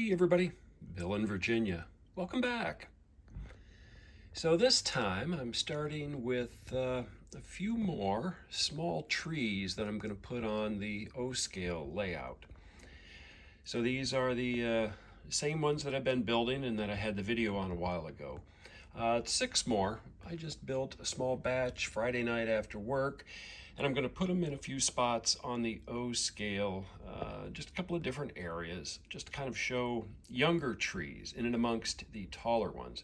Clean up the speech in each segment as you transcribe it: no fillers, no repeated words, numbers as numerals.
Hey everybody, Bill in Virginia. Welcome back. So this time I'm starting with a few more small trees that I'm going to put on the O-scale layout. So these are the same ones that I've been building and that I had the video on a while ago. 6 more. I just built a small batch Friday night after work, and I'm going to put them in a few spots on the O scale, just a couple of different areas, just to kind of show younger trees in and amongst the taller ones.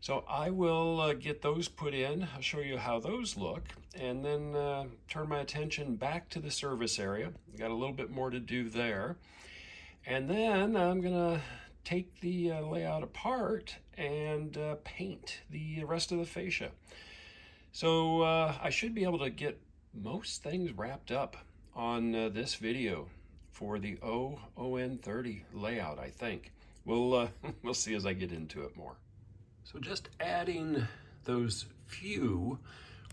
So I will get those put in. I'll show you how those look, and then turn my attention back to the service area. Got a little bit more to do there. And then I'm gonna take the layout apart and paint the rest of the fascia. So I should be able to get most things wrapped up on this video for the On30 layout, I think. We'll see as I get into it more. So just adding those few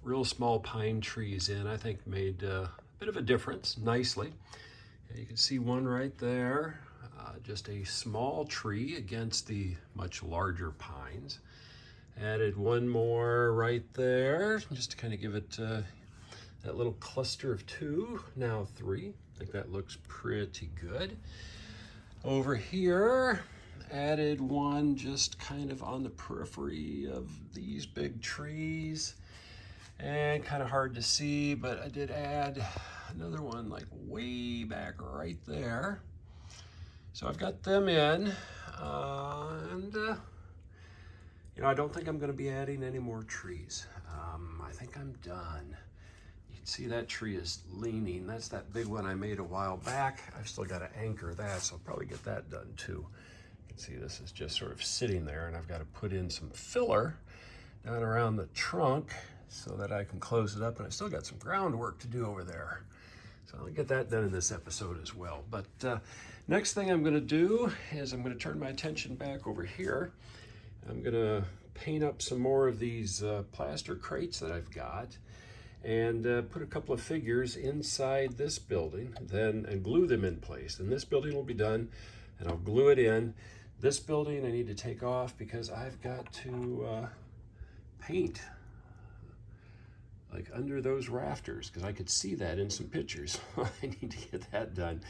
real small pine trees in, I think made a bit of a difference nicely. You can see one right there, just a small tree against the much larger pines. Added one more right there, just to kind of give it that little cluster of 2, now 3. I think that looks pretty good. Over here, added one just kind of on the periphery of these big trees. And kind of hard to see, but I did add another one like way back right there. So I've got them in, and you know, I don't think I'm going to be adding any more trees. I think I'm done. You can see that tree is leaning. That's that big one I made a while back. I've still got to anchor that, so I'll probably get that done too. You can see this is just sort of sitting there, and I've got to put in some filler down around the trunk so that I can close it up, and I still got some groundwork to do over there. So I'll get that done in this episode as well. But next thing I'm going to do is I'm going to turn my attention back over here. I'm going to paint up some more of these plaster crates that I've got, and put a couple of figures inside this building, and glue them in place. And this building will be done, and I'll glue it in. This building I need to take off because I've got to paint like under those rafters, because I could see that in some pictures. I need to get that done.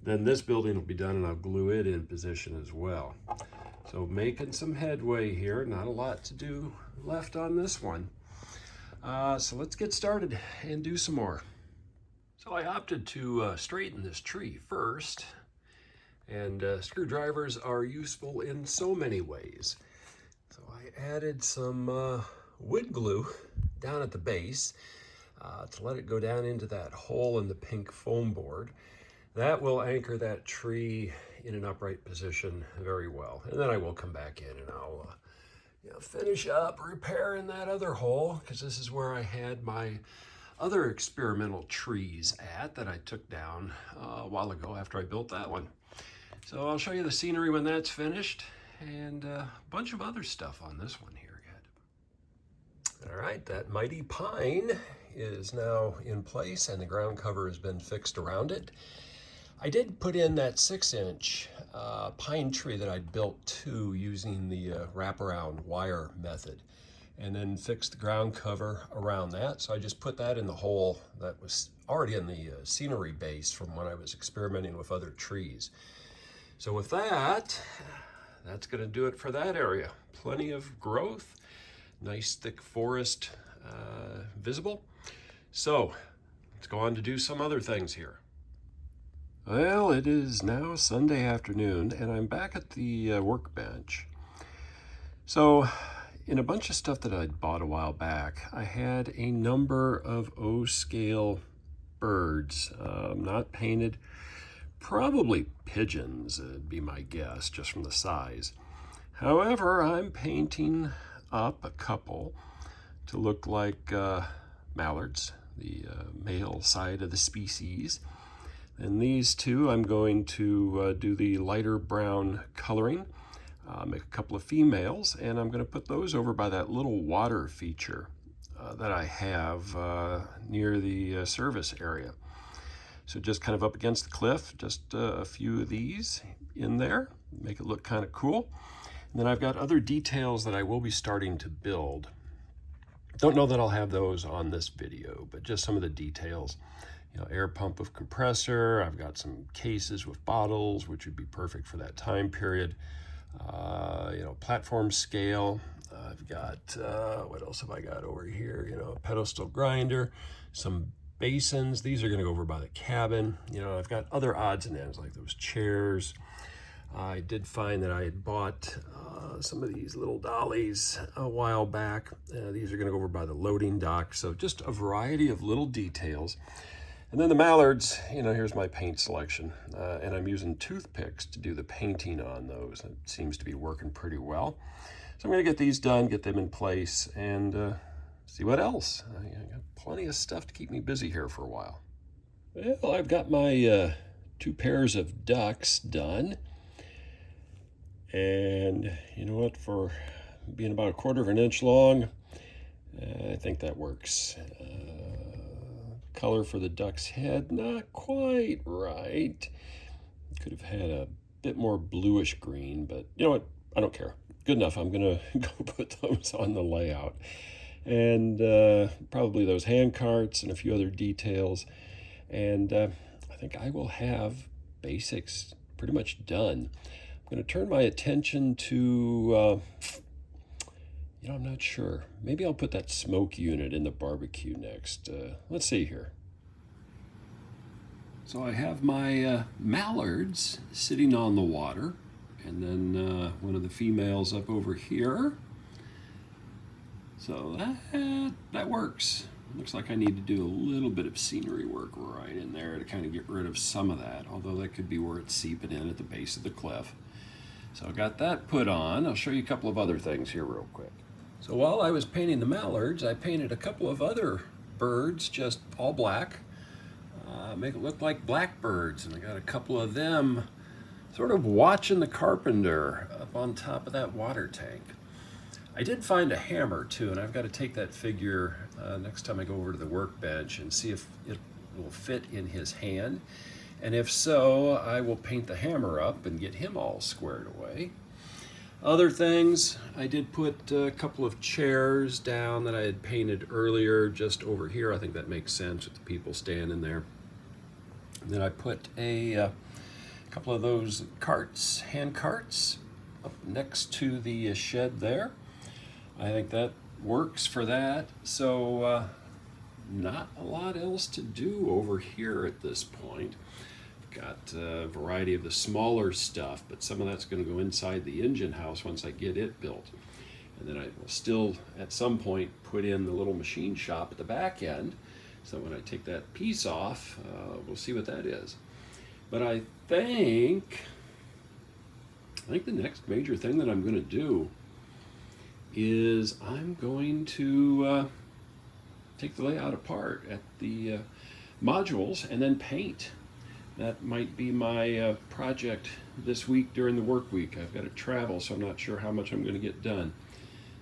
Then this building will be done, and I'll glue it in position as well. So making some headway here, not a lot to do left on this one. So let's get started and do some more. So I opted to straighten this tree first, and screwdrivers are useful in so many ways. So I added some wood glue down at the base to let it go down into that hole in the pink foam board. That will anchor that tree in an upright position very well. And then I will come back in and I'll finish up repairing that other hole, because this is where I had my other experimental trees at that I took down a while ago after I built that one. So I'll show you the scenery when that's finished, and a bunch of other stuff on this one here yet. All right, that mighty pine is now in place, and the ground cover has been fixed around it. I did put in that 6-inch pine tree that I'd built too, using the wraparound wire method, and then fixed the ground cover around that. So I just put that in the hole that was already in the scenery base from when I was experimenting with other trees. So with that, that's going to do it for that area. Plenty of growth, nice thick forest visible. So let's go on to do some other things here. Well, it is now Sunday afternoon, and I'm back at the workbench. So in a bunch of stuff that I'd bought a while back, I had a number of O-scale birds, not painted, probably pigeons would be my guess, just from the size. However, I'm painting up a couple to look like mallards, the male side of the species. And these two, I'm going to do the lighter brown coloring, make a couple of females, and I'm going to put those over by that little water feature that I have near the service area. So just kind of up against the cliff, just a few of these in there, make it look kind of cool. And then I've got other details that I will be starting to build. Don't know that I'll have those on this video, but just some of the details. You know, air pump with compressor. I've got some cases with bottles, which would be perfect for that time period. You know, platform scale. I've got, what else have I got over here? You know, a pedestal grinder, some basins. These are going to go over by the cabin. You know, I've got other odds and ends like those chairs. I did find that I had bought some of these little dollies a while back. These are going to go over by the loading dock. So just a variety of little details. And then the mallards, you know, here's my paint selection. And I'm using toothpicks to do the painting on those. It seems to be working pretty well. So I'm going to get these done, get them in place, and see what else. I got plenty of stuff to keep me busy here for a while. Well, I've got my 2 pairs of ducks done. And you know what, for being about 1/4 inch long, I think that works. Color for the duck's head, not quite right. Could have had a bit more bluish green, but you know what, I don't care. Good enough. I'm gonna go put those on the layout. And probably those hand carts and a few other details. And I think I will have basics pretty much done. I'm going to turn my attention to, you know, I'm not sure. Maybe I'll put that smoke unit in the barbecue next. Let's see here. So I have my mallards sitting on the water, and then one of the females up over here. So that works. Looks like I need to do a little bit of scenery work right in there to kind of get rid of some of that, although that could be where it's seeping in at the base of the cliff. So I got that put on. I'll show you a couple of other things here real quick. So while I was painting the mallards, I painted a couple of other birds, just all black. Make it look like blackbirds, and I got a couple of them sort of watching the carpenter up on top of that water tank. I did find a hammer too, and I've got to take that figure next time I go over to the workbench and see if it will fit in his hand. And if so, I will paint the hammer up and get him all squared away. Other things, I did put a couple of chairs down that I had painted earlier just over here. I think that makes sense with the people standing there. And then I put a couple of those carts, hand carts, up next to the shed there. I think that works for that. So not a lot else to do over here at this point. Got a variety of the smaller stuff, but some of that's going to go inside the engine house once I get it built. And then I will still, at some point, put in the little machine shop at the back end. So when I take that piece off, we'll see what that is. But I think the next major thing that I'm going to do is I'm going to take the layout apart at the modules and then paint. That might be my project this week during the work week. I've got to travel, so I'm not sure how much I'm going to get done.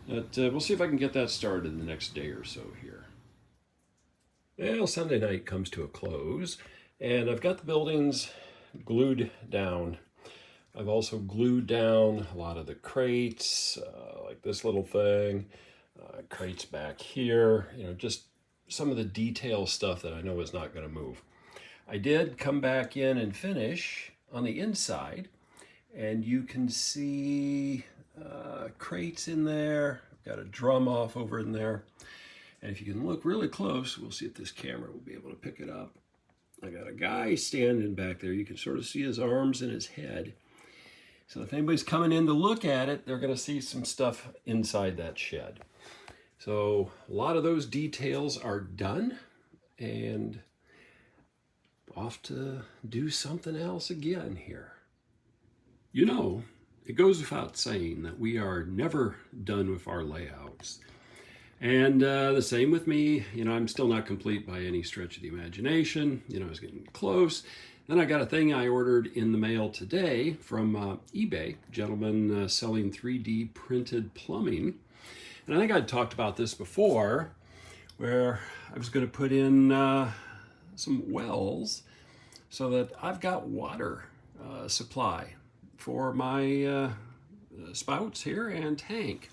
But we'll see if I can get that started in the next day or so here. Well, Sunday night comes to a close, and I've got the buildings glued down. I've also glued down a lot of the crates, like this little thing, crates back here, you know, just some of the detail stuff that I know is not going to move. I did come back in and finish on the inside, and you can see crates in there. I've got a drum off over in there. And if you can look really close, we'll see if this camera will be able to pick it up. I got a guy standing back there. You can sort of see his arms and his head. So if anybody's coming in to look at it, they're going to see some stuff inside that shed. So a lot of those details are done, and off to do something else again here. You know, it goes without saying that we are never done with our layouts. And the same with me. You know, I'm still not complete by any stretch of the imagination. You know, I was getting close. Then I got a thing I ordered in the mail today from eBay, gentleman selling 3D printed plumbing. And I think I'd talked about this before, where I was going to put in some wells so that I've got water supply for my spouts here and tank.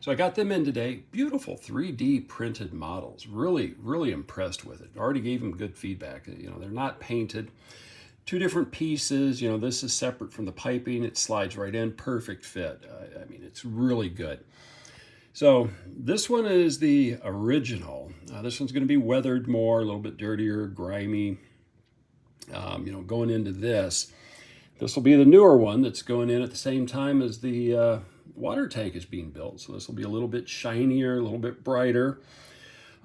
So I got them in today. Beautiful 3D printed models. Really, really impressed with it. Already gave them good feedback. You know, they're not painted. 2 different pieces. You know, this is separate from the piping. It slides right in. Perfect fit. I mean, it's really good. So this one is the original. This one's going to be weathered more, a little bit dirtier, grimy. You know, going into this. This will be the newer one that's going in at the same time as the water tank is being built. So this will be a little bit shinier, a little bit brighter.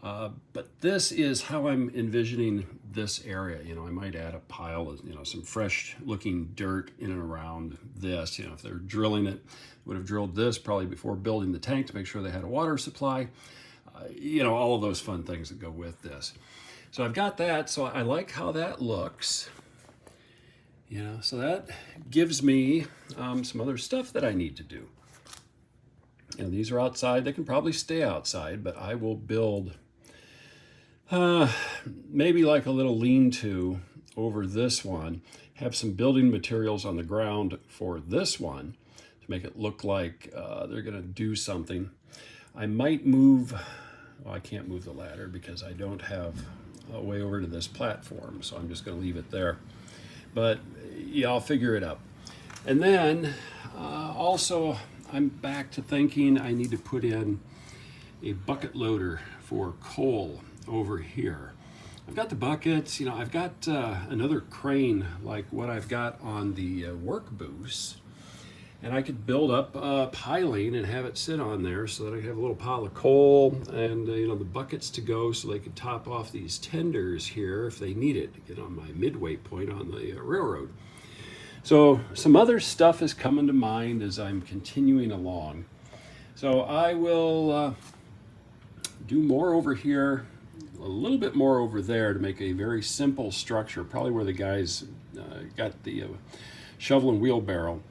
But this is how I'm envisioning this area. You know, I might add a pile of, you know, some fresh looking dirt in and around this. You know, if they're drilling it, would have drilled this probably before building the tank to make sure they had a water supply. You know, all of those fun things that go with this. So I've got that. So I like how that looks. You know, so that gives me some other stuff that I need to do. And these are outside. They can probably stay outside, but I will build maybe like a little lean-to over this one. Have some building materials on the ground for this one to make it look like they're going to do something. I might move, well, I can't move the ladder because I don't have a way over to this platform, so I'm just going to leave it there. But yeah, I'll figure it out. And then also I'm back to thinking I need to put in a bucket loader for coal over here. I've got the buckets, you know, I've got another crane like what I've got on the work boost. And I could build up piling and have it sit on there so that I could have a little pile of coal and, you know, the buckets to go so they could top off these tenders here if they need it to get on my midway point on the railroad. So some other stuff is coming to mind as I'm continuing along. So I will do more over here, a little bit more over there to make a very simple structure, probably where the guys got the shovel and wheelbarrow.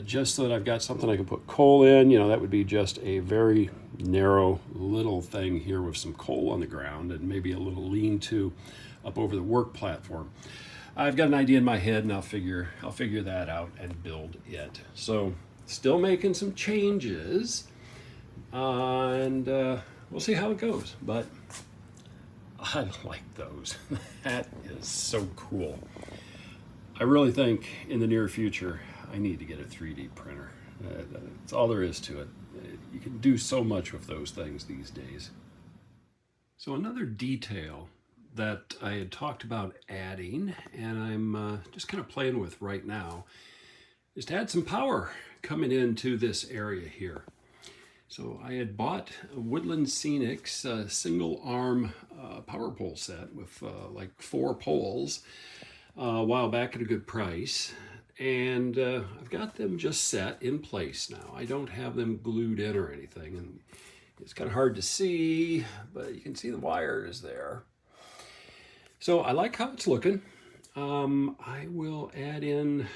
Just so that I've got something I can put coal in. You know, that would be just a very narrow little thing here with some coal on the ground and maybe a little lean-to up over the work platform. I've got an idea in my head and I'll figure that out and build it. So still making some changes and we'll see how it goes, but I like those. That is so cool. I really think in the near future I need to get a 3D printer. That's all there is to it. You can do so much with those things these days. So another detail that I had talked about adding, and I'm just kind of playing with right now, is to add some power coming into this area here. So I had bought a Woodland Scenics single arm power pole set with like 4 poles a while back at a good price. And I've got them just set in place now. I don't have them glued in or anything. And it's kind of hard to see, but you can see the wires there. So I like how it's looking. I will add in,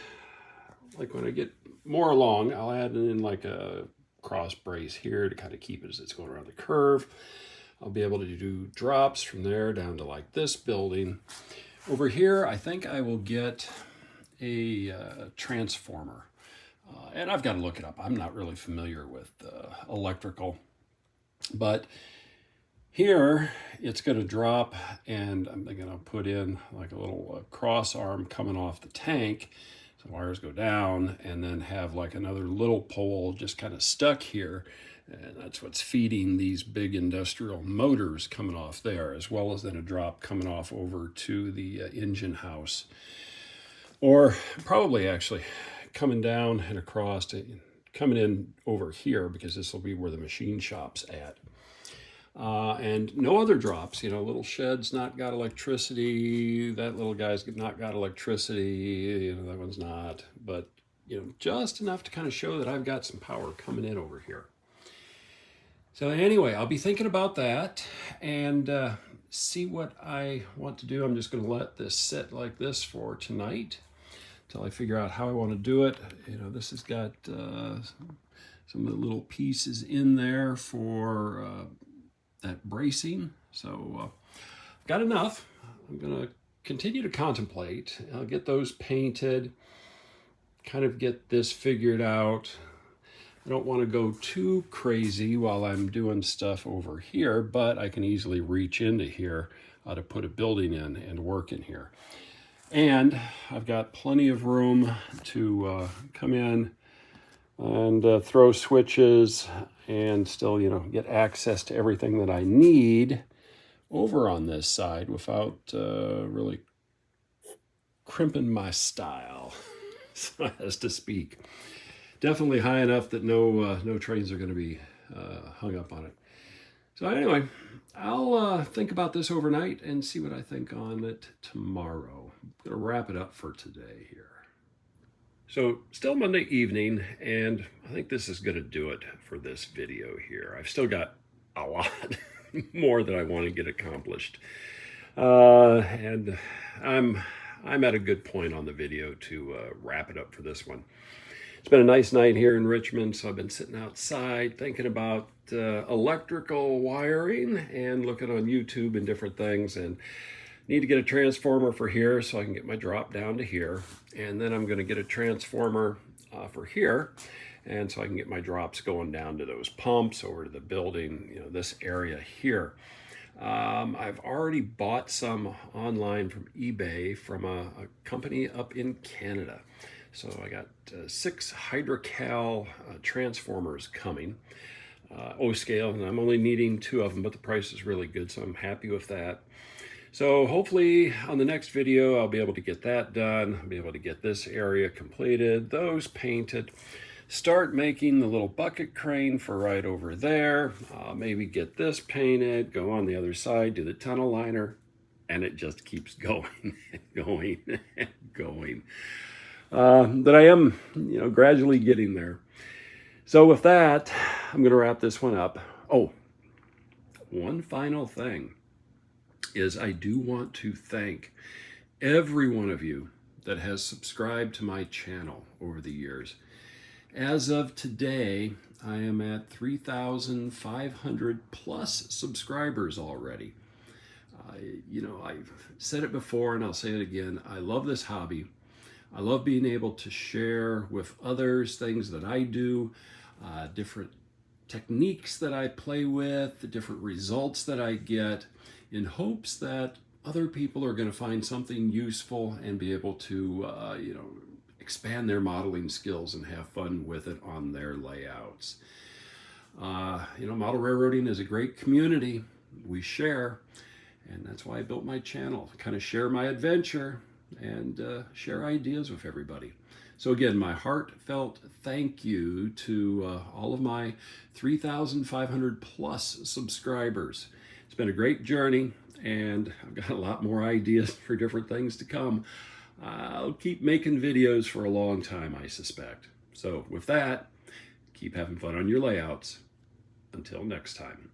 like when I get more along, I'll add in like a cross brace here to kind of keep it as it's going around the curve. I'll be able to do drops from there down to like this building. Over here, I think I will get a transformer. And I've got to look it up. I'm not really familiar with electrical. But here, it's going to drop, and I'm going to put in like a little cross arm coming off the tank. So wires go down, and then have like another little pole just kind of stuck here. And that's what's feeding these big industrial motors coming off there, as well as then a drop coming off over to the engine house. Or probably actually coming down and across, coming in over here, because this will be where the machine shop's at. And no other drops, you know, little shed's not got electricity, that little guy's not got electricity, you know, that one's not. But, you know, just enough to kind of show that I've got some power coming in over here. So anyway, I'll be thinking about that and see what I want to do. I'm just going to let this sit like this for tonight until I figure out how I want to do it. You know, this has got some of the little pieces in there for that bracing. So I've got enough. I'm going to continue to contemplate. I'll get those painted, kind of get this figured out. I don't want to go too crazy while I'm doing stuff over here, but I can easily reach into here to put a building in and work in here. And I've got plenty of room to come in and throw switches and still, get access to everything that I need over on this side without really crimping my style, so as to speak. Definitely high enough that no trains are going to be hung up on it. So anyway, I'll think about this overnight and see what I think on it tomorrow. I'm going to wrap it up for today here. So still Monday evening, and I think this is going to do it for this video here. I've still got a lot more that I want to get accomplished. And I'm at a good point on the video to wrap it up for this one. It's been a nice night here in Richmond, so I've been sitting outside thinking about electrical wiring and looking on YouTube and different things, and need to get a transformer for here so I can get my drop down to here, and then I'm going to get a transformer for here, and so I can get my drops going down to those pumps over to the building, this area here. I've already bought some online from eBay from a company up in Canada. So I got 6 Hydrocal transformers coming, O-scale, and I'm only needing 2 of them, but the price is really good, so I'm happy with that. So hopefully on the next video, I'll be able to get that done. I'll be able to get this area completed, those painted, start making the little bucket crane for right over there, maybe get this painted, go on the other side, do the tunnel liner, and it just keeps going and going and going. But I am, gradually getting there. So with that, I'm going to wrap this one up. Oh, one final thing is I do want to thank every one of you that has subscribed to my channel over the years. As of today, I am at 3,500 plus subscribers already. I've said it before and I'll say it again. I love this hobby. I love being able to share with others things that I do, different techniques that I play with, the different results that I get, in hopes that other people are going to find something useful and be able to, expand their modeling skills and have fun with it on their layouts. Model railroading is a great community. We share, and that's why I built my channel, to kind of share my adventure and share ideas with everybody. So again, my heartfelt thank you to all of my 3,500 plus subscribers. It's been a great journey, and I've got a lot more ideas for different things to come. I'll keep making videos for a long time, I suspect. So with that, keep having fun on your layouts. Until next time.